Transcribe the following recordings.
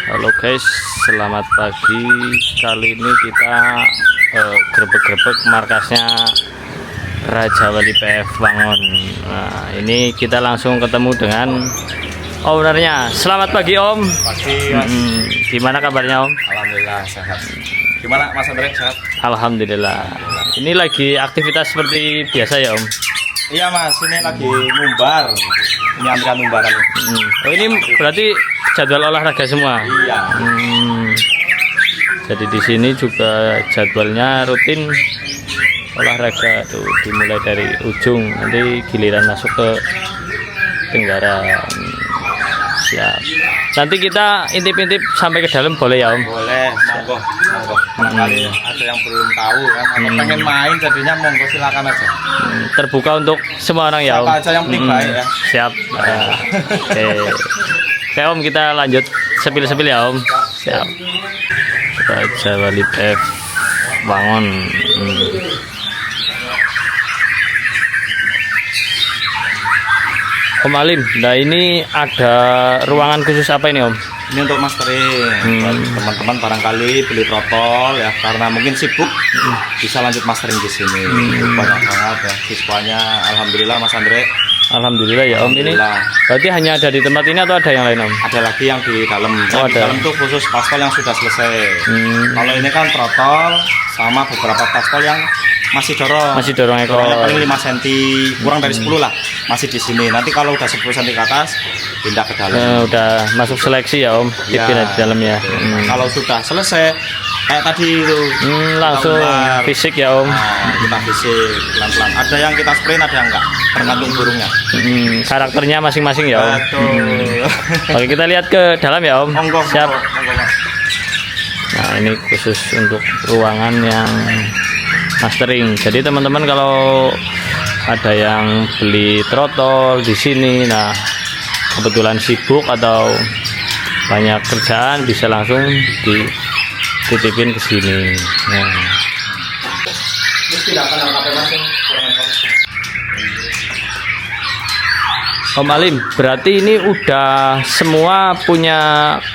Halo guys, selamat pagi. Kali ini kita grebek-grebek markasnya Raja Wali PF Wangon. Nah, ini kita langsung ketemu dengan ownernya. Selamat pagi Om. Pagi Mas. Gimana kabarnya Om? Alhamdulillah sehat. Gimana Mas Andre, sehat? Alhamdulillah. Ini lagi aktivitas seperti biasa ya Om? Iya Mas, ini lagi ngumbar. Ini antrian ngumbaran. Oh, ini berarti jadwal olahraga semua? Iya. Jadi di sini juga jadwalnya rutin olahraga tuh, dimulai dari ujung, nanti giliran masuk ke Tenggara. Siap. Nanti kita intip-intip sampai ke dalam boleh ya Om? Boleh, monggo, monggo. Barangkali ada yang belum tahu kan, atau pengen main jadinya monggo silakan aja. Terbuka untuk semua orang ya Om? Siapa aja yang penting baik ya. Siap. Oke. Oke Om, kita lanjut sepil-sepil ya Om. Siap. Raja Wali PF Wangon. Om Alim, nah ini ada ruangan khusus apa ini Om? Ini untuk mastering. Buat teman-teman barangkali beli trotol ya, karena mungkin sibuk bisa lanjut mastering di sini. Banyak banget ya siswanya. Alhamdulillah Mas Andre. Alhamdulillah ya Om. Ini Alhamdulillah. berarti hanya ada di tempat ini atau ada yang lain Om? Ada lagi yang di dalam. Oh, Di ada. dalam tuh khusus paspol yang sudah selesai. Kalau ini kan trotol sama beberapa paspol yang masih dorong. Masih dorong ekor. Dorongnya paling 5 cm, kurang dari 10 lah. Masih di sini. Nanti kalau udah 10 cm ke atas pindah ke dalam. Udah masuk seleksi ya Om, Ya, dipindah di dalamnya. Kalau sudah selesai kayak tadi itu Langsung keluar. fisik ya Om. Nah, kita fisik pelan-pelan. Ada yang kita sprayin, ada yang enggak. Tergantung burungnya. Karakternya masing-masing ya Om. Betul. Oke, kita lihat ke dalam ya Om. Monggo, Siap. monggo, Mas. Nah, ini khusus untuk ruangan yang mastering. Jadi teman-teman kalau ada yang beli trotol di sini, nah kebetulan sibuk atau banyak kerjaan bisa langsung dititipin ke sini. Nah, Ini tidak akan angkat Mas. Om Alim, berarti ini udah semua punya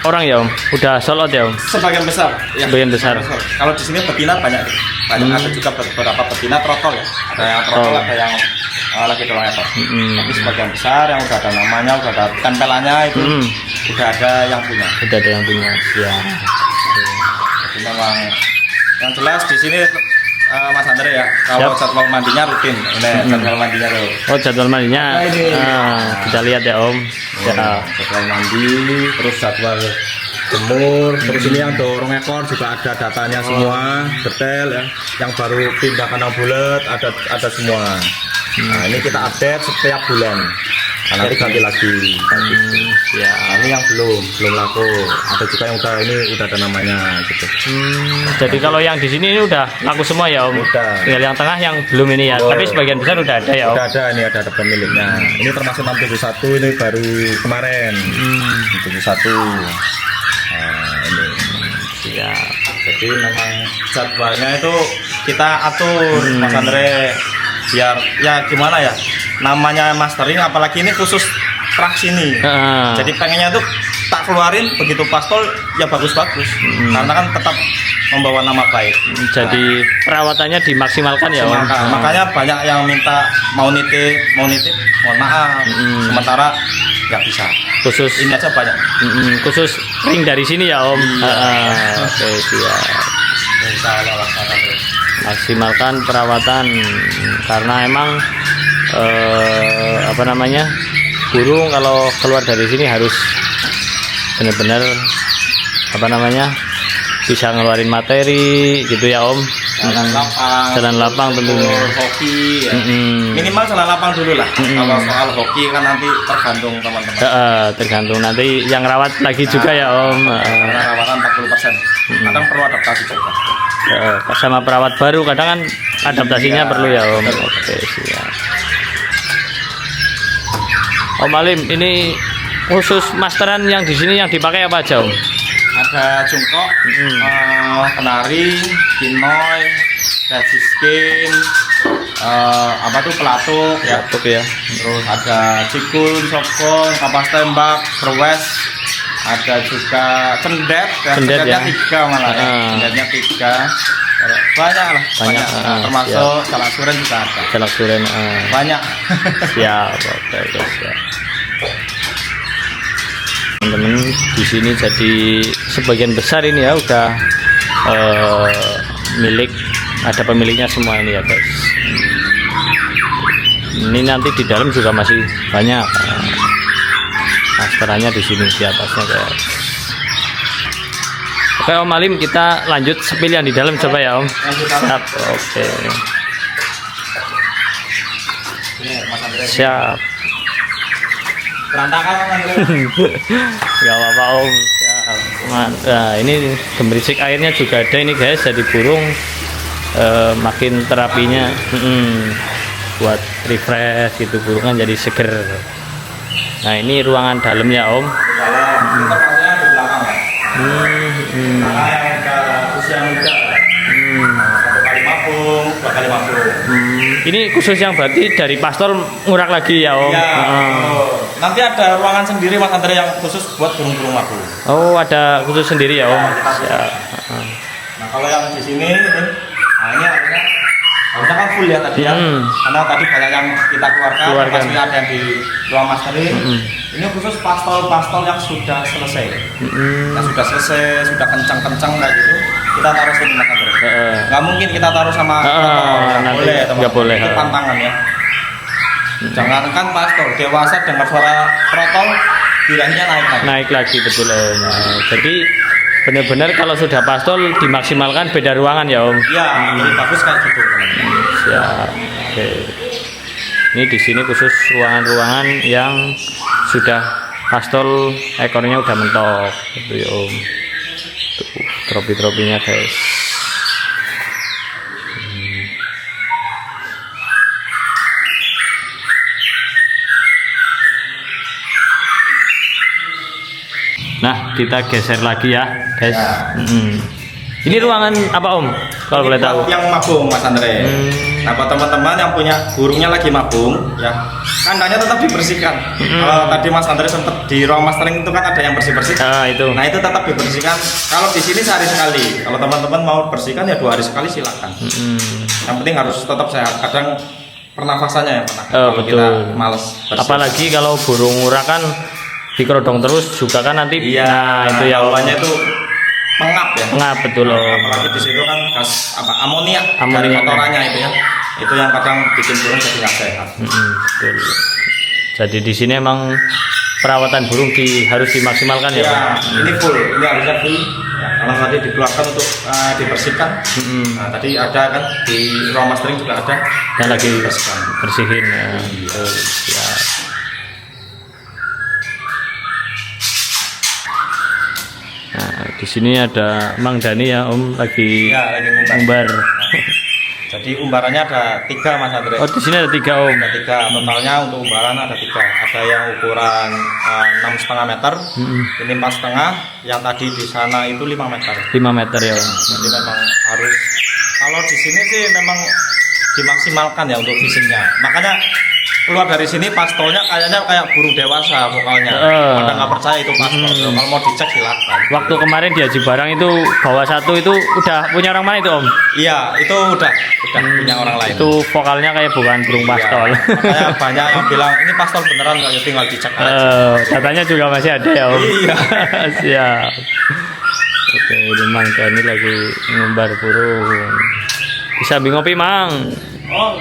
orang ya Om? Udah sold out ya Om? Sebagian besar ya. Sebagian besar. Kalau di sini betina banyak. Ada juga beberapa betina trotol ya. Ada yang trotol, Oh. ada yang lagi dorong ekor. Tapi sebagian besar yang udah ada namanya, udah ada tempelannya itu udah ada yang punya. Udah ada yang punya. Ya. Jadi memang yang jelas di sini Mas Andre ya, kalau Siap. jadwal mandinya rutin. Ini jadwal mandinya tuh. Oh, jadwal mandinya. Nah, ini. Kita lihat ya Om. Ya. Jadwal mandi, terus jadwal jemur, terus ini yang dorong ekor juga ada datanya semua, detail ya. Yang baru pindah kandang bulat ada semua. Nah, ini kita update setiap bulan. Nah, nanti ganti lagi. Ya. Nah, ini yang belum laku. Ada juga yang udah ada namanya gitu. Jadi kalau yang di sini ini udah laku semua ya Om. Udah. Tinggal yang tengah yang belum ini ya. Oh. Tapi sebagian besar udah ada ya Om. Udah ada, ini ada pemiliknya. Ini termasuk 671, ini baru kemarin. 71. Nah, ini. Ya. Jadi memang jadwalnya itu kita atur Mas Andre, biar ya gimana ya, namanya mastering apalagi ini khusus traksi nih. Jadi pengennya tuh tak keluarin begitu paspol ya bagus-bagus, karena kan tetap membawa nama baik. Jadi perawatannya dimaksimalkan ya Om. Makanya banyak yang minta mau nitip, mohon maaf, sementara nggak bisa. Khusus Ini aja banyak. khusus ring dari sini ya Om. Oke, siap. Insya Allah lah, Mas Andre. Maksimalkan perawatan karena emang apa namanya, burung kalau keluar dari sini harus benar-benar apa namanya, bisa ngeluarin materi gitu ya Om. Jalan lapang tentunya. Hoki ya. Minimal jalan lapang dulu lah. Kalau soal hoki kan nanti tergantung teman-teman. Tergantung nanti yang rawat lagi juga ya Om. Karena rawatan 40%. Kadang perlu adaptasi juga. Sama perawat baru kadang kan adaptasinya Iya. perlu ya Om. Oke, siap. Om Alim, ini khusus masteran yang di sini yang dipakai apa aja Om? Ada jungkok, kenari, kinoy, skin, apa tuh pelatuk ya. Pelatuk ya. Terus ada cikul, sokon, kapas tembak, berwes, ada juga cendet ya. Cendet Cendetnya ya. 3 malah ya. Cendetnya 3 banyak lah, banyak. Termasuk jalak suren juga ada. Jalak suren Banyak. siap. Oke guys, siap. Teman-teman, di sini jadi sebagian besar ini ya udah milik, ada pemiliknya semua ini ya guys. Ini nanti di dalam juga masih banyak masterannya di sini di atasnya guys. Oke Om Alim, kita lanjut sepil yang di dalam coba ya Om. Siap. Oke. Siap. Berantakan Mas Andre. Gak apa-apa Om. Siap. Nah ini gemerisik airnya juga ada ini guys, jadi burung makin terapinya buat refresh gitu, burung kan jadi seger. Nah ini ruangan dalamnya Om. Tempatnya di belakang. Karena yang udah usia muda. 1 kali mabung, 2 kali mabung. Ini khusus yang berarti dari pastor ngurak lagi ya Om. Iya. Nanti ada ruangan sendiri Mas Andre yang khusus buat burung-burung mabung. Oh ada khusus sendiri ya Om. Siap. Nah kalau yang di sini ini, nah ini harusnya kan full ya tadi ya. Karena tadi banyak yang kita keluarkan. Pasti ada yang di ruang mastering. Ini khusus pastol-pastol yang sudah selesai. Yang sudah selesai, sudah kencang-kencang kayak gitu, kita taruh sini Mas Andre. Nggak mungkin kita taruh sama nggak boleh ya teman-teman. Nggak boleh. Itu pantangan ya. Jangankan pastol, dewasa dengar suara trotol, birahinya naik lagi. Naik lagi betul Om. Jadi benar-benar kalau sudah pastol dimaksimalkan beda ruangan ya Om. Iya, lebih bagus kayak gitu teman-teman. Siap. Oke. Ini di sini khusus ruangan-ruangan yang sudah pastol ekornya udah mentok gitu ya Om. Tuh, tropi-tropinya guys. Nah, kita geser lagi ya, guys. Ini ruangan apa Om? Kalau boleh tahu. Yang mabung Mas Andre. Nah, buat teman-teman yang punya burungnya lagi mabung, ya kandangnya tetap dibersihkan. Kalau tadi Mas Andre sempat di ruang mastering itu kan ada yang bersih-bersih. Itu. Nah, itu tetap dibersihkan. Kalau di sini sehari sekali. Kalau teman-teman mau bersihkan ya 2 hari sekali silakan. Yang penting harus tetap sehat. Kadang pernafasannya yang pernah. Kalau betul. kita males bersih. Apalagi kalau burung urak kan dikerodong terus juga kan nanti. Iya, nah itu yang awalnya itu pengap ya. Pengap betul Om. Apalagi di situ kan gas amonia dari Amonia. kotorannya itu ya. Itu yang kadang bikin burung jadi nggak sehat. Betul. Jadi di sini emang perawatan burung harus dimaksimalkan ya Pak? Ini full, ini harusnya full. Ya, kalau tadi dikeluarkan untuk dibersihkan. Nah, tadi ada kan di ruang mastering juga ada. Yang lagi dibersihkan. bersihin ya. Betul. Ya. Nah, di sini ada Mang Dani ya Om lagi lagi umbar. Jadi umbarannya ada 3 Mas Andre. Oh di sini ada 3 Om. Ada 3 totalnya untuk umbaran ada 3. Ada yang ukuran 6,5 meter, ini 4,5. Yang tadi di sana itu 5 meter. 5 meter ya Om. Jadi memang harus, kalau di sini sih memang dimaksimalkan ya untuk visinya. Makanya keluar dari sini pastolnya kayaknya kayak burung dewasa vokalnya. Anda nggak percaya itu pastol. Kalau mau dicek silakan. Waktu kemarin di Haji Barang itu bawa 1 itu udah punya orang mana itu Om? Iya, itu udah punya orang lain. Itu vokalnya kayak bukan burung pastol. Iya, makanya banyak yang bilang ini pastol beneran nggak, ya tinggal dicek aja. Datanya juga masih ada ya Om. Iya. Siap. Oke, ini Mang Dani lagi ngumbar burung. Bisa ngopi Mang. Oh,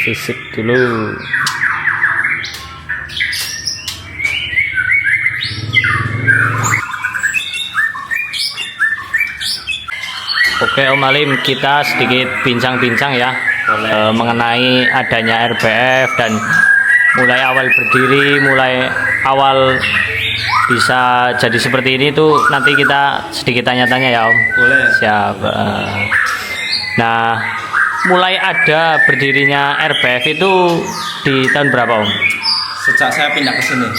Fisik dulu. Oke Om Alim, kita sedikit bincang-bincang ya mengenai adanya RBF dan mulai awal berdiri, mulai awal bisa jadi seperti ini tuh nanti kita sedikit tanya-tanya ya Om. boleh. Siap. Nah, mulai ada berdirinya RBF itu di tahun berapa Om? Sejak saya pindah ke sini.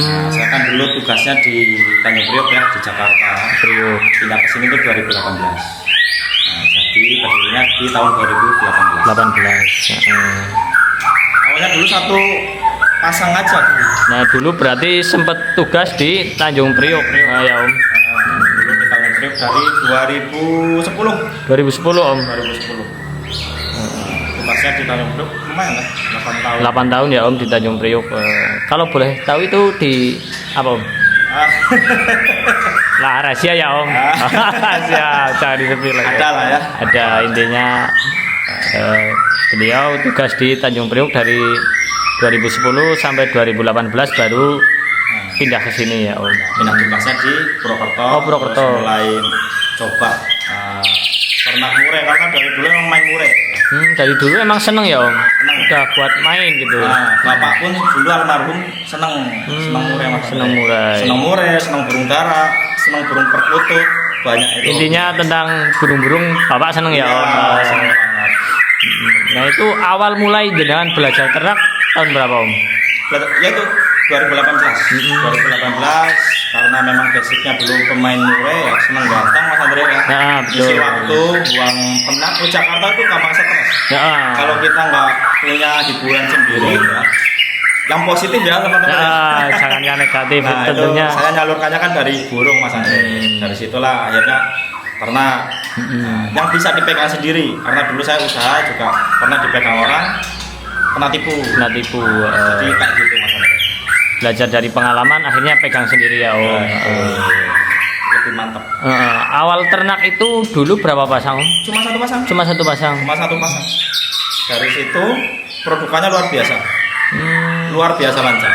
Nah, saya kan dulu tugasnya di Tanjung Priok ya, di Jakarta. Priok. Pindah ke sini itu 2018. Nah, jadi berdirinya di tahun 2018. 18. Awalnya dulu satu pasang aja. Nah dulu berarti sempat tugas di Tanjung Priok. Nah, ya Om. Dulu di Tanjung Priok dari 2010. 2010 Om. 2010. Tugasnya di Tanjung Priok lumayan lah, 8 tahun. 8 tahun ya Om di Tanjung Priok. Kalau boleh tahu itu di apa Om? Lah rahasia ya Om. Rahasia, jangan disebut lagi. Ada lah ya. Ada intinya beliau tugas di Tanjung Priok dari 2010 sampai 2018 baru pindah ke sini ya Om. Pindah tugasnya di Purwokerto. Oh, Purwokerto. Terus mulai coba ternak murai karena dari dulu emang main murai. Dari dulu emang seneng ya Om. Seneng. Udah buat main gitu. Bapak pun dulu almarhum seneng murai mas. Seneng murai. Seneng murai, seneng burung dara, seneng burung perkutut, banyak itu. Intinya tentang burung-burung Bapak seneng ya Om. Seneng banget. Nah itu awal mulai jenengan belajar ternak tahun berapa Om? Ya itu 2018. 2018 karena memang basicnya dulu pemain murai ya seneng ganteng mas Andre ya. Nah, betul. Isi waktu buang penat ke Jakarta itu gampang stres. Ya. Kalau kita nggak punya hiburan sendiri ya, yang positif ya teman-teman. Ya, jangan yang negatif Nah, tentunya. itu saya nyalurkannya kan dari burung mas Andre. Dari situlah akhirnya karena yang bisa dipegang sendiri. Karena dulu saya usaha juga pernah dipegang orang kena tipu. Kena tipu. Jadi kayak gitu mas Andre. Belajar dari pengalaman akhirnya pegang sendiri ya Om. Lebih mantap. Awal ternak itu dulu berapa pasang Om? Cuma satu pasang. Cuma satu pasang. Cuma satu pasang. Dari situ produkannya luar biasa. Luar biasa lancar.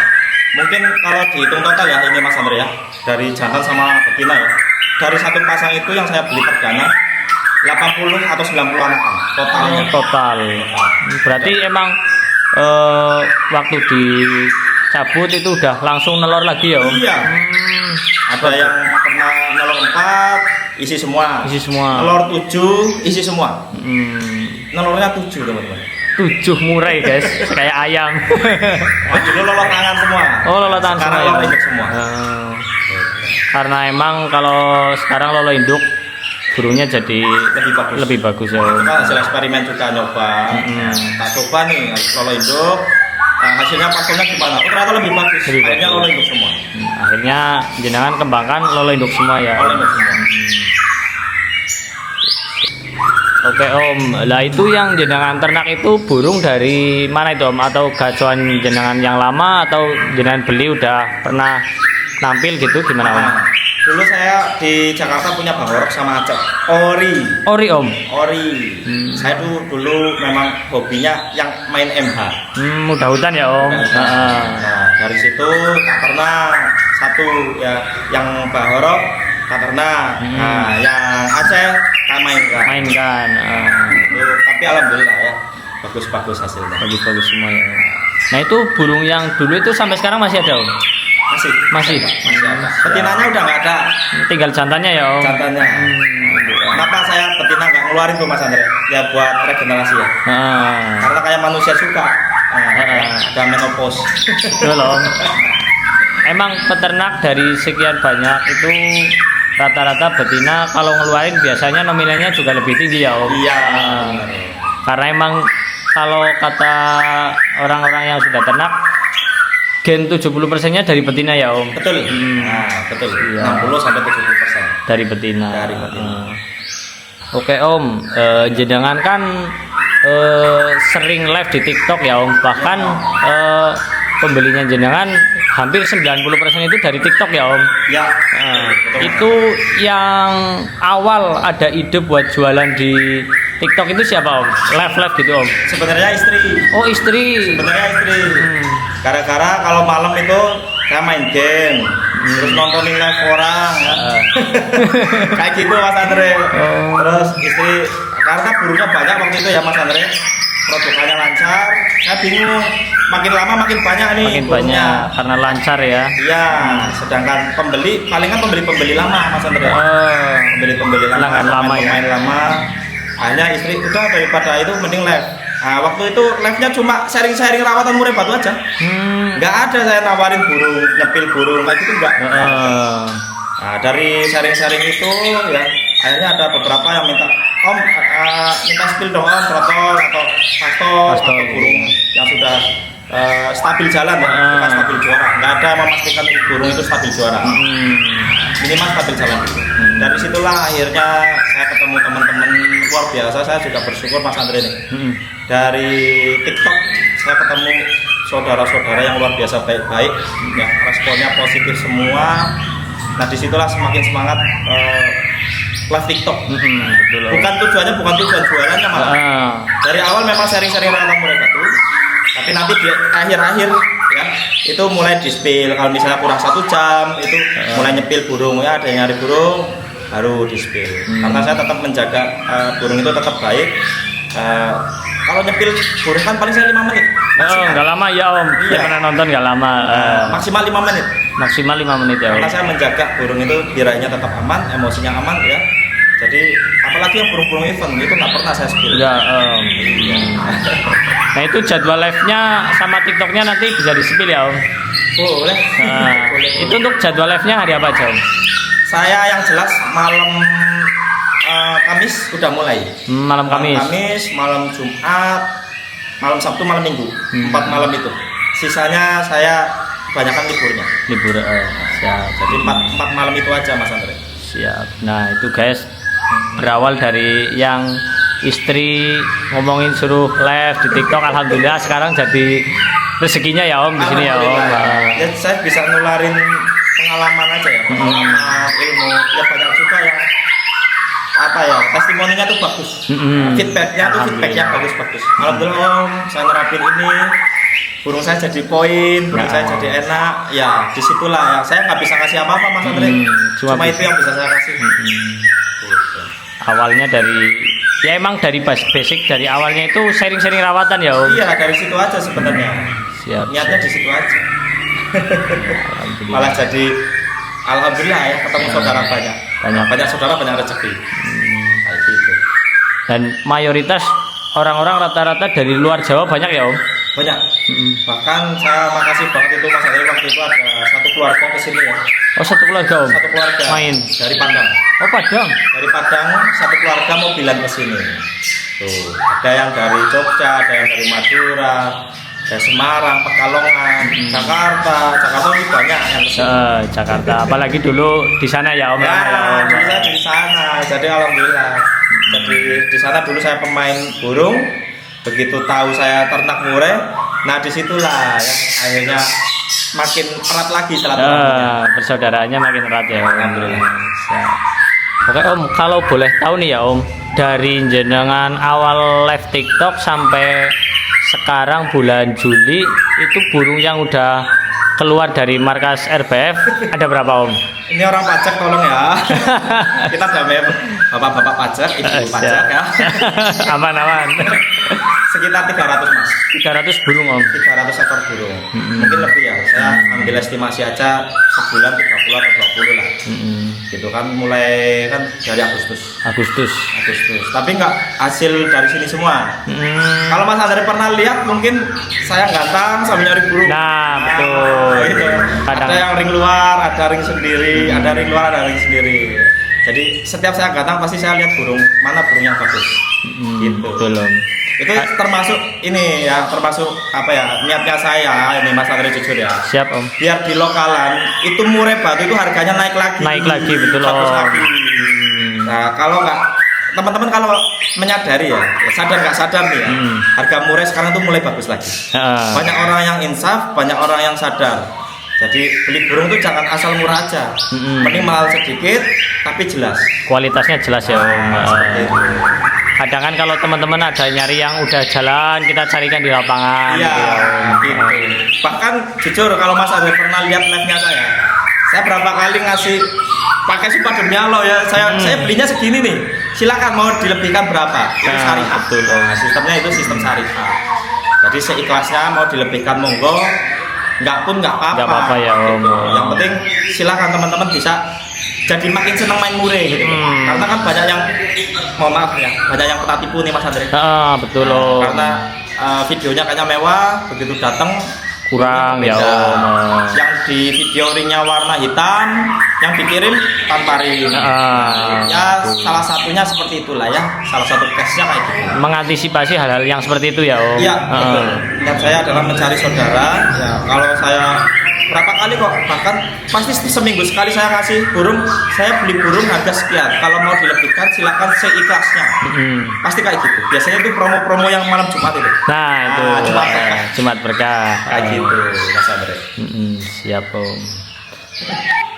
Mungkin kalau dihitung total ya ini mas Andre ya, dari jantan sama betina ya, dari satu pasang itu yang saya beli perdana 80 atau 90 anakan totalnya. Total. Berarti emang waktu dicabut itu udah langsung nelor lagi ya Om? Iya. Ada yang pernah nelor 4 isi semua. Isi semua. Nelor 7 isi semua. Nelornya 7 teman-teman. 7 murai guys, kayak ayam. Dulu lolot tangan semua. Oh lolo tangan semua. Sekarang Ya? lolo induk semua. Karena emang kalau sekarang lolo induk burungnya jadi Lebih bagus. ya Om. Kita hasil eksperimen juga nyoba. Tak coba nih lolo induk. Nah, hasilnya pasalnya gimana? Oh, ternyata lebih bagus. Lebih Akhirnya bagus. lolo induk semua. Akhirnya jenengan kembangkan lolo induk semua ya. Lolo induk semua. Oke Om, lah itu yang jenengan ternak itu burung dari mana itu Om? Atau gacuan jenengan yang lama atau jenengan beli udah pernah nampil gitu gimana Om? Nah, dulu saya di Jakarta punya bangorok sama Aceh. Ori Om? Ori. Saya tuh dulu memang hobinya yang main MH. Mudah hutan ya Om? Nah, dari situ tak pernah satu ya yang bangorok tak pernah. Nah, yang Aceh tak mainkan. Mainkan. Tapi alhamdulillah ya bagus-bagus hasilnya. Bagus-bagus semua ya. Nah itu burung yang dulu itu sampai sekarang masih ada Om? Masih ada. Betinanya udah nggak ada. Tinggal jantannya ya Om? Jantannya. Kenapa saya betina nggak ngeluarin tuh Mas Andre? Ya buat regenerasi ya. Karena kayak manusia suka. Ada menopause. Betul Om. Emang peternak dari sekian banyak itu rata-rata betina kalau ngeluarin biasanya nominalnya juga lebih tinggi ya Om? Iya. Karena emang kalau kata orang-orang yang sudah ternak gen 70%-nya dari betina ya Om? Betul. Nah, betul. Iya. 60 sampai 70%. Dari betina. Dari betina. Oke Om, jenengan kan sering live di TikTok ya Om. Bahkan pembelinya jenengan hampir 90% itu dari TikTok ya Om. Ya. Itu yang awal ada ide buat jualan di TikTok itu siapa Om? Live gitu Om? Sebenarnya istri. Oh istri. Sebenarnya istri. Gara-gara kalau malam itu saya main game, terus nontonin live orang, ya. Kayak gitu Mas Andre. Terus istri karena burungnya banyak waktu itu ya Mas Andre, produkannya lancar. Saya bingung, makin lama makin banyak nih. Makin burungnya. banyak karena lancar ya. Iya, sedangkan pembeli palingan pembeli lama Mas Andre. Pembeli lama, Langganan lama ya. pemain lama. Hanya istri udah daripada itu mending live. Nah, waktu itu live-nya cuma sharing-sharing rawatan murai batu aja. Nggak ada saya nawarin burung, nyepil burung kayak gitu enggak. Nah, dari sharing-sharing itu ya akhirnya ada beberapa yang minta Om minta spill dong Om, trotol atau pastor atau burung yang sudah stabil jalan ya, bukan stabil juara. Nggak ada memastikan burung itu stabil juara. Minimal stabil jalan dulu. Dari situlah akhirnya saya ketemu teman-teman luar biasa. Saya juga bersyukur Mas Andre nih. Dari TikTok saya ketemu saudara-saudara yang luar biasa baik-baik, ya responnya positif semua. Nah disitulah semakin semangat live TikTok. Bukan tujuan jualannya malah. Dari awal memang sharing-sharing tentang murai batu, tapi nanti di akhir-akhir ya itu mulai di-spill. Kalau misalnya kurang 1 jam itu mulai nyepil burung ya, ada yang nyari burung baru di-spill. Karena saya tetap menjaga burung itu tetap baik. Kalau nyepil burung kan paling saya 5 menit. Nggak lama ya Om. Iya. Saya pernah nonton nggak lama. Maksimal 5 menit. Maksimal 5 menit ya Om. Karena saya menjaga burung itu birahinya tetap aman, emosinya aman ya. Jadi apalagi yang burung-burung event itu nggak pernah saya spill. Enggak. Nah itu jadwal live-nya sama TikTok-nya nanti bisa di-spill ya Om. Boleh. Boleh. Itu untuk jadwal live-nya hari apa aja Om? Saya yang jelas malam Kamis udah mulai. Malam Kamis. Malam Jumat, malam Sabtu, malam Minggu. 4 malam itu. Sisanya saya kebanyakan liburnya. Libur. Siap. Jadi 4 malam itu aja Mas Andre. Siap. Nah itu guys, berawal dari yang istri ngomongin suruh live di TikTok, alhamdulillah sekarang jadi rezekinya ya Om di sini ya Om. Ya, saya bisa nularin pengalaman aja ya, pengalaman ilmu. Ya banyak juga yang testimoninya tuh bagus. Feedbacknya bagus. Alhamdulillah Om, saya nerapin ini, burung saya jadi poin, burung saya jadi enak. Ya disitulah ya, saya nggak bisa kasih apa-apa Mas Andre. Cuma itu yang bisa saya kasih. Awalnya ya emang dari basic dari awalnya itu sharing-sharing rawatan ya Om. Iya dari situ aja sebenarnya. Siap. Niatnya di situ aja. Malah jadi alhamdulillah ya ketemu saudara banyak saudara banyak rezeki. Kayak gitu. Dan mayoritas orang-orang rata-rata dari luar Jawa banyak ya Om. Banyak. Bahkan saya makasih banget itu Mas Andre, waktu itu ada satu keluarga kesini ya. Oh satu keluarga Om. Satu keluarga main dari Padang. Oh Padang. Dari Padang satu keluarga mobilan kesini. Tuh ada yang dari Jogja, ada yang dari Madura, dari Semarang, Pekalongan, Jakarta itu banyak yang kesini. Jakarta, apalagi dulu di sana ya Om. Ya, dulu saya di sana, jadi alhamdulillah. Jadi di sana dulu saya pemain burung. Begitu tahu saya ternak murai, nah disitulah ya akhirnya makin erat lagi silaturahminya. Persaudaraannya makin erat ya. Alhamdulillah. Oke Om, kalau boleh tahu nih ya Om, dari jenengan awal live TikTok sampai sekarang bulan Juli itu burung yang udah keluar dari markas RBF ada berapa Om? Ini orang pajak tolong ya. Kita damai bapak-bapak pajak, ibu pajak ya. Aman. Sekitar 300 Mas. 300 burung Om. 300 ekor burung. Mungkin lebih ya. Saya ambil estimasi aja sebulan 30 atau 20 lah. Gitu kan mulai kan dari Agustus. Tapi nggak hasil dari sini semua. Kalau Mas Andre pernah lihat mungkin saya gantang sambil nyari burung. Nah, betul. Gitu. Ada yang ring luar, ada ring sendiri, ada ring luar, ada ring sendiri. Jadi setiap saya gantang pasti saya lihat mana burung yang bagus. Gitu. Betul Om. Itu termasuk ini ya, termasuk apa ya, niatnya saya ini Mas Andre jujur ya. Siap Om. Biar di lokalan itu murai batu itu harganya naik lagi betul Om. Nah kalau nggak teman-teman kalau menyadari ya sadar nggak sadar nih ya, harga murai sekarang tuh mulai bagus lagi. Banyak orang yang insaf, banyak orang yang sadar. Jadi beli burung tuh jangan asal murah aja. Mending mahal sedikit tapi jelas. Kualitasnya jelas ya Om. Kadang kan kalau teman-teman ada nyari yang udah jalan, kita carikan di lapangan. Iya, gitu. Bahkan jujur kalau Mas Andre pernah lihat live-nya saya berapa kali ngasih pakai sumpah demi Allah ya, saya belinya segini nih. Silakan mau dilebihkan berapa? Itu syariah. Betul. Nah, sistemnya itu sistem syariah. Jadi seikhlasnya mau dilebihkan monggo, nggak pun nggak apa-apa. Nggak apa-apa ya Om. Gitu. Yang penting silakan teman-teman bisa jadi makin senang main murai gitu. Karena kan banyak yang mohon maaf ya, banyak yang pernah tipu nih Mas Andre. Betul Om. Karena videonya kayaknya mewah, begitu datang kurang ya Om. Yang di video ringnya warna hitam, yang dikirim tanpa ring. Ya salah satunya seperti itulah ya, salah satu case-nya kayak gitu. Mengantisipasi hal-hal yang seperti itu ya Om. Iya betul. Dan saya adalah mencari saudara. Ya kalau saya berapa kali kok, bahkan pasti seminggu sekali saya kasih burung, saya beli burung harga sekian, kalau mau dilebihkan silakan seikhlasnya. Pasti kayak gitu. Biasanya itu promo-promo yang malam Jumat itu. Nah itu Jumat berkah kayak gitu Mas Andre. Siap Om.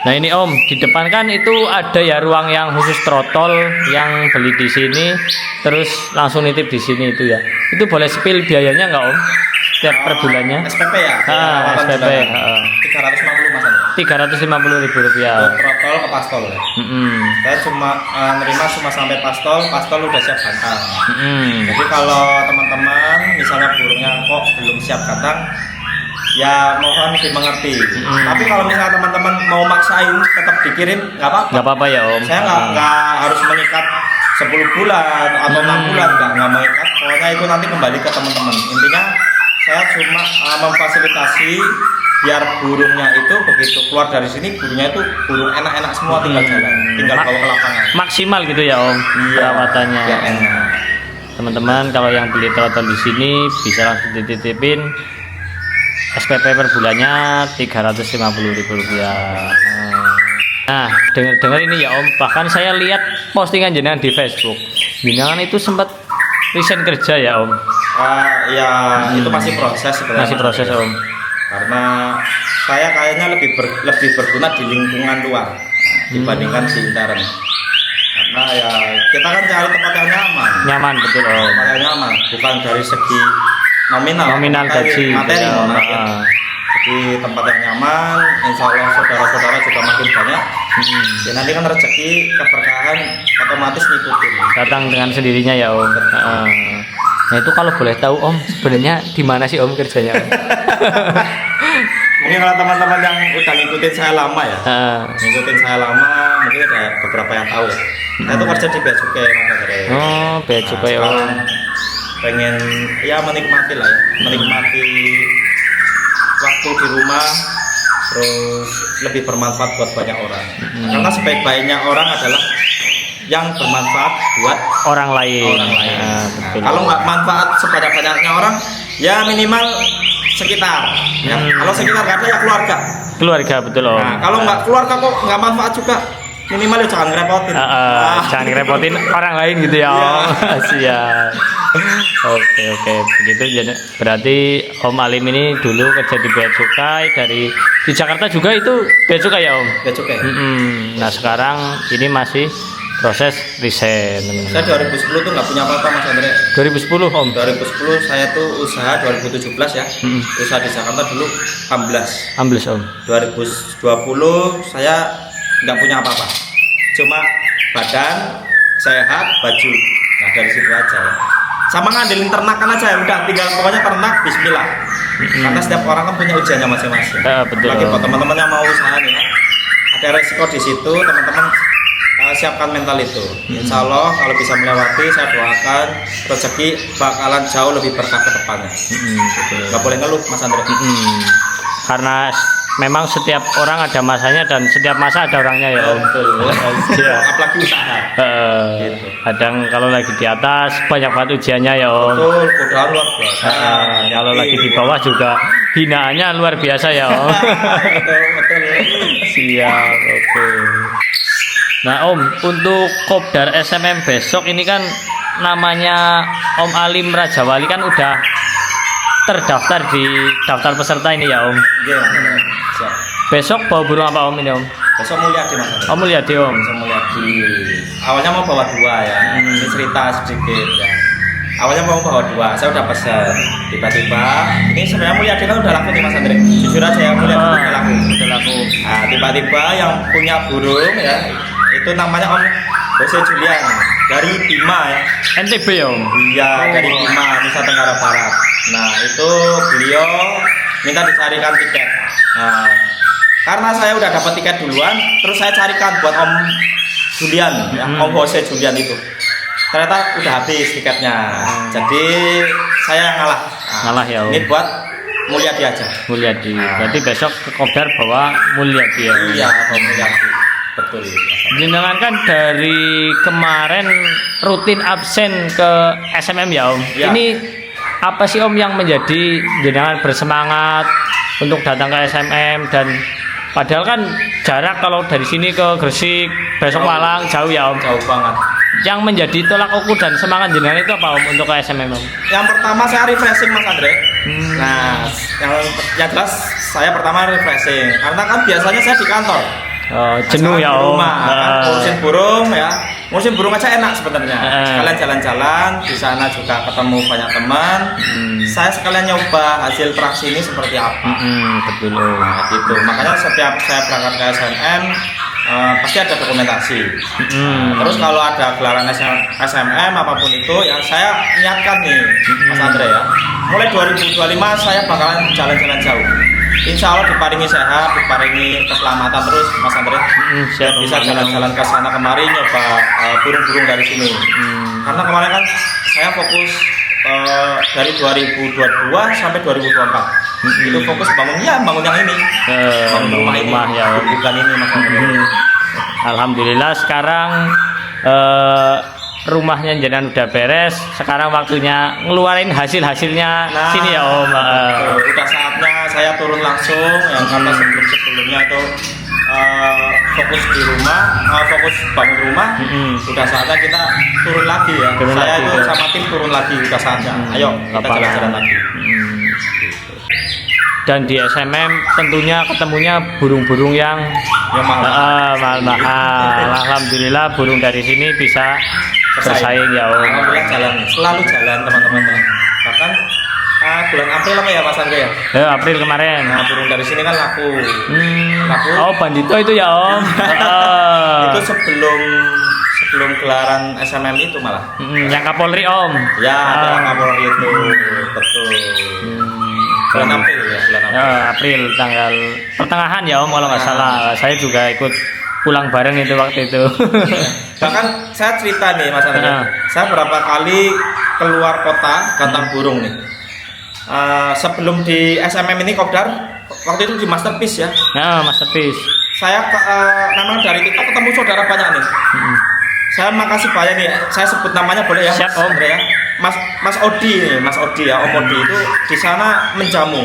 Nah ini Om, di depan kan itu ada ya ruang yang khusus trotol yang beli di sini, terus langsung nitip di sini itu ya. Itu boleh spill biayanya nggak Om? Setiap per bulannya? SPP ya? SPP. 350 Mas Andre. 350.000 rupiah. Trotol ke pastol ya. Saya cuma nerima cuma sampai pastol udah siap kandang. Jadi kalau teman-teman misalnya burungnya kok belum siap kandang, ya mohon dimengerti. Tapi kalau misalnya teman-teman mau maksain tetap dikirim, nggak apa-apa. Nggak apa-apa ya Om. Saya nggak harus mengikat 10 bulan atau 6 bulan, nggak mengikat. Pokoknya itu nanti kembali ke teman-teman. Intinya saya cuma memfasilitasi biar burungnya itu begitu keluar dari sini, burungnya itu burung enak-enak semua, tinggal jalan, tinggal bawa ke lapangan. Maksimal gitu ya Om perawatannya. Ya, enak. Teman-teman kalau yang beli trotol di sini bisa langsung dititipin. SPP per bulannya 350.000 rupiah. Nah, dengar-dengar ini ya Om, bahkan saya lihat postingan jenengan di Facebook. Jenengan itu sempat resign kerja ya Om. Ya itu masih proses sebenarnya. Masih proses Om. Karena saya kayaknya lebih berguna di lingkungan luar dibandingkan di intern. Karena ya kita kan cari tempat yang nyaman. Nyaman betul Om. Tempat yang nyaman, bukan dari segi nominal gaji, materi. Jadi tempat yang nyaman, insya Allah saudara-saudara juga makin banyak. Ya nanti kan rezeki keberkahan otomatis ngikutin. Datang dengan sendirinya ya Om. Nah itu kalau boleh tahu Om, sebenarnya di mana sih Om kerjanya? Mungkin kalau teman-teman yang udah ngikutin saya lama ya, ngikutin saya lama, mungkin ada beberapa yang tahu. Saya tuh kerja di Bea Cukai Mas Andre. Oh, Bea Cukai Om. Pengen ya menikmati lah ya, menikmati waktu di rumah, terus lebih bermanfaat buat banyak orang. Karena sebaik-baiknya orang adalah yang bermanfaat buat orang lain. Betul. Kalau nggak manfaat sebanyak-banyaknya orang, ya minimal sekitar. Ya. Kalau sekitar nggak ada ya Keluarga betul Om. Nah, kalau nggak keluarga kok nggak manfaat juga, minimal ya jangan ngerepotin. Jangan ngerepotin orang lain gitu ya Om. Siap. Oke begitu. Berarti Om Alim ini dulu kerja di Bea Cukai di Jakarta juga itu Bea Cukai ya Om. Bea Cukai. Nah sekarang ini masih proses resign. Saya 2010 tuh nggak punya apa-apa Mas Andre. 2010 Om. 2010 saya tuh usaha 2017 ya. Usaha di Jakarta dulu amblas Om. 2020 saya nggak punya apa-apa. Cuma badan sehat, baju. Nah dari situ aja ya. Sama ngandelin ternakan aja ya, udah tinggal pokoknya ternak bismillah. Karena setiap orang kan punya ujiannya masing-masing. Betul. Lagi buat teman-teman yang mau usaha nih ya, ada resiko di situ, teman-teman siapkan mental itu. Insya Allah kalau bisa melewati, saya doakan rezeki bakalan jauh lebih berkah ke depannya. Gak boleh ngeluh Mas Andre. Karena memang setiap orang ada masanya dan setiap masa ada orangnya ya Om. Betul. Apalagi usaha. Gitu. Kadang kalau lagi di atas banyak banget ujiannya ya Om. Betul, godaan luar biasa. Kalau lagi di bawah juga hinaannya luar biasa ya Om. Betul. Siap, oke. Nah Om, untuk Kopdar SMM besok ini kan namanya Om Alim Rajawali kan udah terdaftar di daftar peserta ini ya Om. Iya. Siap. Besok bawa burung apa Om ini Om? Besok Mulyadi Mas. Oh Mulyadi Om. Besok Mulyadi. Awalnya mau bawa 2 ya. Ini cerita sedikit ya. Awalnya mau bawa 2, saya udah pesen. Tiba-tiba ini sebenarnya Mulyadi kan udah laku nih Mas Andre. Jujur aja ya Mulyadi udah laku. Nah, tiba-tiba yang punya burung ya, itu namanya Om Jose Julian dari Bima ya. NTB ya Om? Iya, dari Bima, Nusa Tenggara Barat. Nah, itu beliau minta dicarikan tiket. Nah, karena saya udah dapat tiket duluan, terus saya carikan buat Om Julian, ya, Om Jose Julian itu. Ternyata udah habis tiketnya. Jadi saya ngalah. Ngalah ya Om. Ini buat Mulyadi aja. Mulyadi. Berarti besok ke Kopdar bawa Mulyadi ya. Iya, bawa Mulyadi. Betul. Jenengan kan dari kemarin rutin absen ke SMM ya Om. Ya. Ini apa sih Om yang menjadi jenengan bersemangat untuk datang ke SMM, dan padahal kan jarak kalau dari sini ke Gresik, besok Malang jauh ya Om. Jauh banget. Yang menjadi tolak ukur dan semangat jenengan itu apa Om untuk ke SMM Om? Yang pertama saya refreshing Mas Andre. Nah, yang jelas saya pertama refreshing karena kan biasanya saya di kantor. Jenuh ya Om. Kan, ngurusin burung aja enak sebenarnya. Sekalian jalan-jalan di sana juga ketemu banyak teman. Saya sekalian nyoba hasil traksi ini seperti apa. Betul. Nah, gitu. Makanya setiap saya berangkat ke SNM pasti ada dokumentasi. Terus kalau ada gelaran SMM apapun itu ya saya niatkan nih Mas Andre ya. Mulai 2025 saya bakalan jalan-jalan jauh. Insya Allah diparingi sehat, diparingi keselamatan terus Mas Andre. Siap, Bisa jalan-jalan ke sana kemari nyoba burung-burung dari sini. Karena kemarin kan saya fokus dari 2022 sampai 2024. Itu fokus bangun yang ini. Bangun rumah ini. Ya, bukan ini Mas Andre. Alhamdulillah sekarang rumahnya jenengan udah beres. Sekarang waktunya ngeluarin hasilnya sini ya Om. Udah saatnya saya turun langsung yang karena sebelumnya itu fokus di rumah, fokus bangun rumah. Udah saatnya kita turun lagi ya. Saya itu sama tim turun lagi, udah saatnya. Ayo kita jalan-jalan lagi. Dan di SMM tentunya ketemunya burung-burung yang mahal. Alhamdulillah burung dari sini bisa bersaing ya Om. Alhamdulillah selalu jalan teman-teman. Bahkan bulan April apa ya Mas Andre ya? April kemarin. Nah, burung dari sini kan laku. Oh, Bandito itu ya Om. Itu sebelum gelaran SMM itu malah. Yang Kapolri Om. Ya, yang Kapolri itu betul. Bulan April ya, bulan April. April tanggal pertengahan ya Om kalau nggak salah. Saya juga ikut pulang bareng itu waktu itu. Bahkan saya cerita nih Mas Andre. Saya berapa kali keluar kota gantang burung nih. Sebelum di SMM ini Kopdar, waktu itu di Masterpiece ya. Masterpiece. Saya memang dari TikTok ketemu saudara banyak nih. Saya makasih banyak nih. Saya sebut namanya boleh ya? Siap Om. Ya. Mas Odi nih, Mas Odi ya, Om Odi itu di sana menjamu.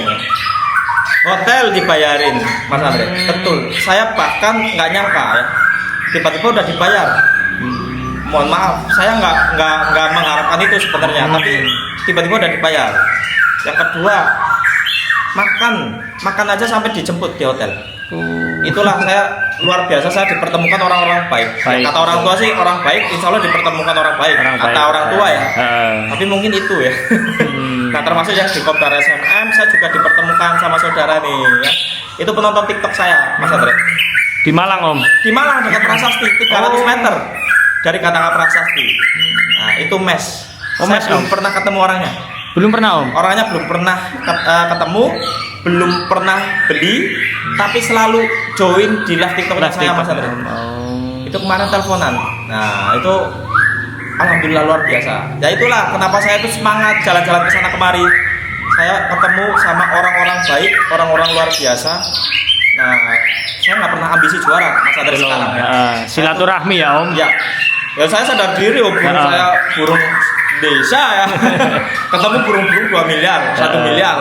Hotel dibayarin, Mas Andre. Betul. Saya bahkan nggak nyangka ya. Tiba-tiba udah dibayar. Mohon maaf, saya nggak mengharapkan itu sebenarnya, tapi tiba-tiba udah dibayar. Yang kedua, makan aja sampai dijemput di hotel. Itulah saya luar biasa, saya dipertemukan orang-orang baik. Kata orang tua sih orang baik, insya Allah dipertemukan orang baik. Kata orang tua ya. Tapi mungkin itu ya. Nah termasuk yang di Kopdar SMM, saya juga dipertemukan sama saudara nih ya. Itu penonton TikTok saya, Mas Andre. Di Malang Om. Di Malang dekat Prasasti, 300 meter dari Katanga Prasasti. Nah itu mes. Saya belum pernah ketemu orangnya. Belum pernah Om. Orangnya belum pernah ketemu, belum pernah beli, tapi selalu join di live TikTok saya Mas Andre. Itu kemarin teleponan. Nah itu alhamdulillah luar biasa. Ya itulah kenapa saya itu semangat jalan-jalan ke sana kemari. Saya ketemu sama orang-orang baik, orang-orang luar biasa. Nah saya nggak pernah ambisi juara Mas Andre sekarang. Silaturahmi ya Om. Ya saya sadar diri Om. Saya burung desa ya. Ketemu burung-burung 2 miliar, 1 miliar.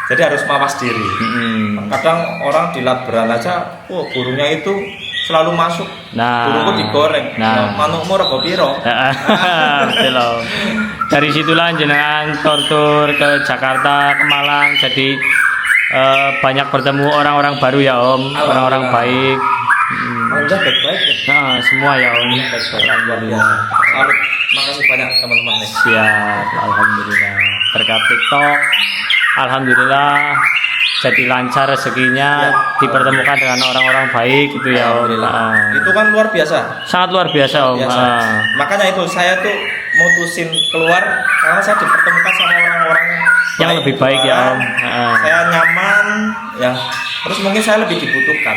Jadi harus mawas diri. Kadang orang di Latberan aja, burungnya itu selalu masuk. Burungku digoreng. Manukmu rego piro? Betul Om. Dari situlah jenengan tur ke Jakarta, ke Malang. Jadi banyak bertemu orang-orang baru ya Om, orang-orang baik. Alhamdulillah baik-baik ya. Semua ya Om. Alhamdulillah. Makasih banyak teman-teman nih. Siap, alhamdulillah. Berkat TikTok, alhamdulillah jadi lancar rezekinya, dipertemukan dengan orang-orang baik gitu ya Om. Itu kan luar biasa. Sangat luar biasa Om. Makanya itu saya tuh mutusin keluar karena saya dipertemukan sama orang-orang yang lebih baik ya Om. Saya nyaman ya. Terus mungkin saya lebih dibutuhkan.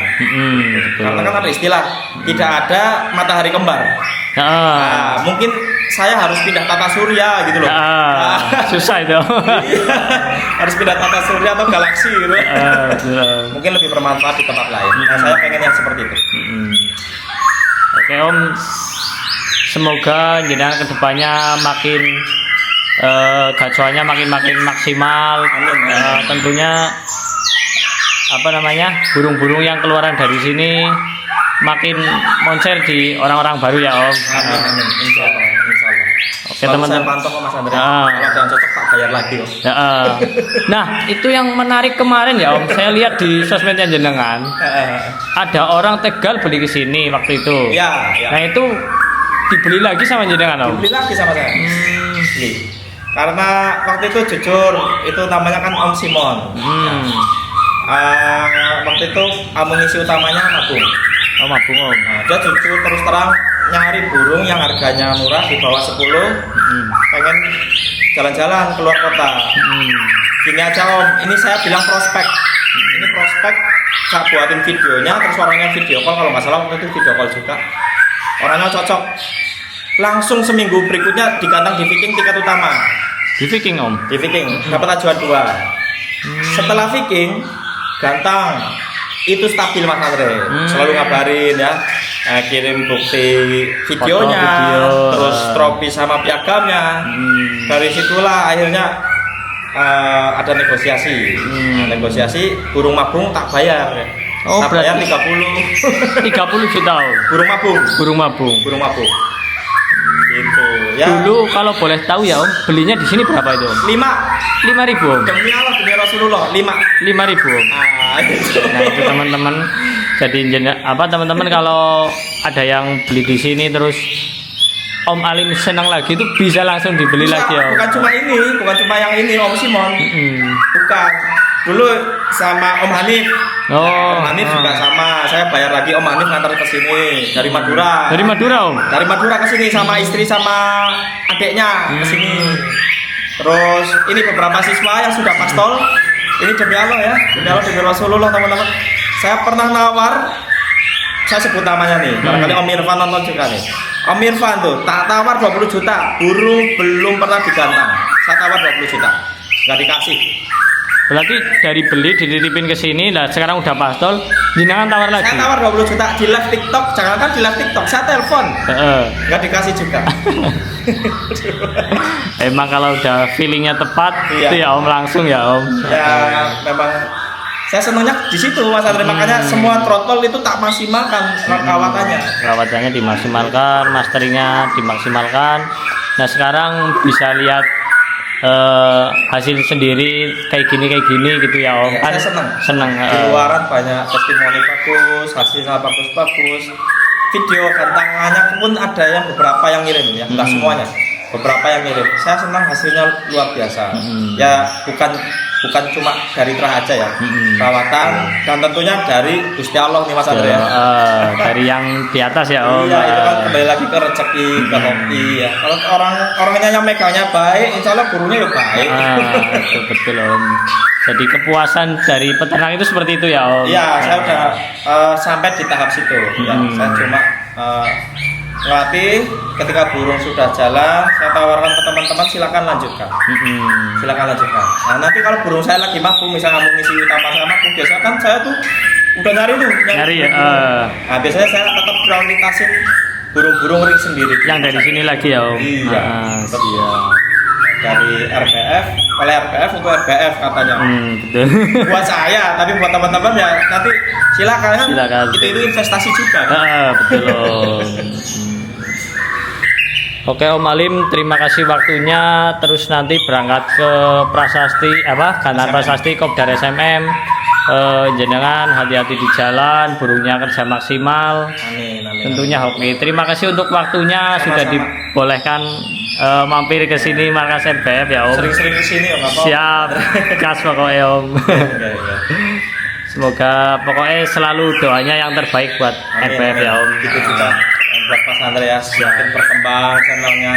Karena kan ada istilah tidak ada matahari kembar. Mungkin saya harus pindah tata surya gitu loh. Susah itu. Harus pindah tata surya atau galaksi gitu. Mungkin lebih bermanfaat di tempat lain. Nah, saya pengen yang seperti itu. Oke Om, semoga jenengan kedepannya makin gacuannya makin maksimal. Tentunya burung-burung yang keluaran dari sini makin moncer di orang-orang baru ya Om. Amin. Insya Allah. Oke teman-teman. Saya pantau kok Mas Andre. Kalau ada yang cocok tak bayar lagi Om. Nah itu yang menarik kemarin ya Om. Saya lihat di sosmednya jenengan. Ada orang Tegal beli ke sini waktu itu. Ya. Nah itu dibeli lagi sama jenengan Om. Dibeli lagi sama saya. Beli. Karena waktu itu jujur itu namanya kan Om Simon. Waktu itu amunisi utamanya mabung. Mabung Om. Nah, dia jujur terus terang nyari burung yang harganya murah di bawah 10. Pengen jalan-jalan keluar kota. Gini aja Om, ini saya bilang prospek. Ini prospek, saya buatin videonya, terus orangnya video call, kalau nggak salah waktu itu video call juga. Orangnya cocok. Langsung seminggu berikutnya digantang di Viking tiket utama. Di Viking Om? Di Viking, dapat ajuan 2. Setelah Viking, gantang itu stabil Mas Andre. Selalu ngabarin ya, kirim bukti videonya, terus trofi sama piagamnya. Dari situlah akhirnya ada negosiasi. Negosiasi burung mabung tak bayar. Tak bayar 30 juta Om. Burung mabung. Gitu ya. Dulu kalau boleh tahu ya Om, belinya di sini berapa itu Om? 5.000 Om. Demi Allah, demi Rasulullah, 5.000 Om. Nah itu teman-teman. Jadi teman-teman kalau ada yang beli di sini terus Om Alim senang lagi itu bisa langsung dibeli lagi Om. Bukan cuma yang ini Om Simon. Bukan. Dulu sama Om Hanif. Om Hanif juga sama. Saya bayar lagi Om Hanif ngantar ke sini dari Madura. Dari Madura Om. Dari Madura ke sini sama istri sama adiknya ke sini. Terus ini beberapa siswa yang sudah pastol. Ini demi Allah ya, demi Allah demi Rasulullah teman-teman. Saya pernah nawar, saya sebut namanya nih. Barangkali Om Irfan nonton juga nih. Om Irfan tuh tak tawar 20 juta, burung belum pernah digantang. Saya tawar 20 juta, nggak dikasih. Berarti dari beli dititipin ke sini, nah sekarang udah pastol, jenengan tawar lagi. Saya tawar 20 juta di live TikTok, jangan kan di live TikTok, saya telepon, nggak dikasih juga. Emang kalau udah feelingnya tepat, itu ya Om langsung ya Om. Ya memang saya senangnya di situ Mas Andre, makanya semua trotol itu tak maksimalkan perawatannya dimaksimalkan, masteringnya dimaksimalkan. Nah sekarang bisa lihat hasil sendiri kayak gini gitu ya Om. Ya, kan saya seneng di luaran banyak testimoni bagus, hasilnya bagus. Video gantangannya pun ada yang beberapa yang ngirim ya, enggak semuanya, beberapa yang ngirim. Saya senang hasilnya luar biasa. Ya bukan cuma dari terah aja ya, perawatan dan tentunya dari Gusti Allah nih Mas Andre. Dari yang di atas ya Om. Iya, itu kan kembali lagi ke rezeki, ke hobi ya. Kalau orangnya yang megangnya baik, insya Allah burungnya ya baik. Betul Om. Jadi kepuasan dari peternak itu seperti itu ya Om. Iya, saya udah sampai di tahap situ. Ya, saya cuma ngelatih. Ketika burung sudah jalan, saya tawarkan ke teman-teman, silakan lanjutkan. Silakan lanjutkan. Nah, nanti kalau burung saya lagi mabung, misalnya mau ngisi utama saya mabung, biasanya kan saya tuh udah nyari ya. Nah, biasanya saya tetap prioritasin burung-burung ring sendiri. Yang dari sini lagi ya Om. Iya. Dari RPF, oleh RPF untuk RPF katanya. Betul. Buat saya, tapi buat teman-teman ya nanti silakan. Itu investasi juga. Betul Om. Oke Om Alim, terima kasih waktunya. Terus nanti berangkat ke Prasasti Gantar Prasasti Kopdar SMM. Jenengan hati-hati di jalan, burungnya kerja maksimal. Amin. Tentunya oke. Terima kasih untuk waktunya. Sudah dibolehkan mampir ke sini markas RPF ya Om. Sering-sering ke sini Om. Siap, gas pokoknya Om. Semoga pokoknya selalu doanya yang terbaik buat RPF ya Om. Gitu juga buat Mas Andreas, semakin berkembang channelnya,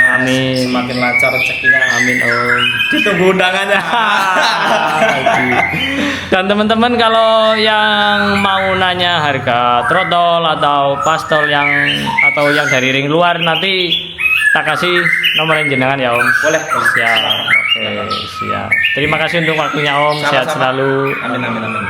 semakin lancar rezekinya. Amin Om. Ditunggu undangannya. Dan teman-teman kalau yang mau nanya harga trotol atau pastol yang dari ring luar nanti tak kasih nomor jenengan ya Om. Boleh. Siap. Oke, siap. Terima kasih untuk waktunya Om. Sehat Sama-sama. selalu. Amin amin amin.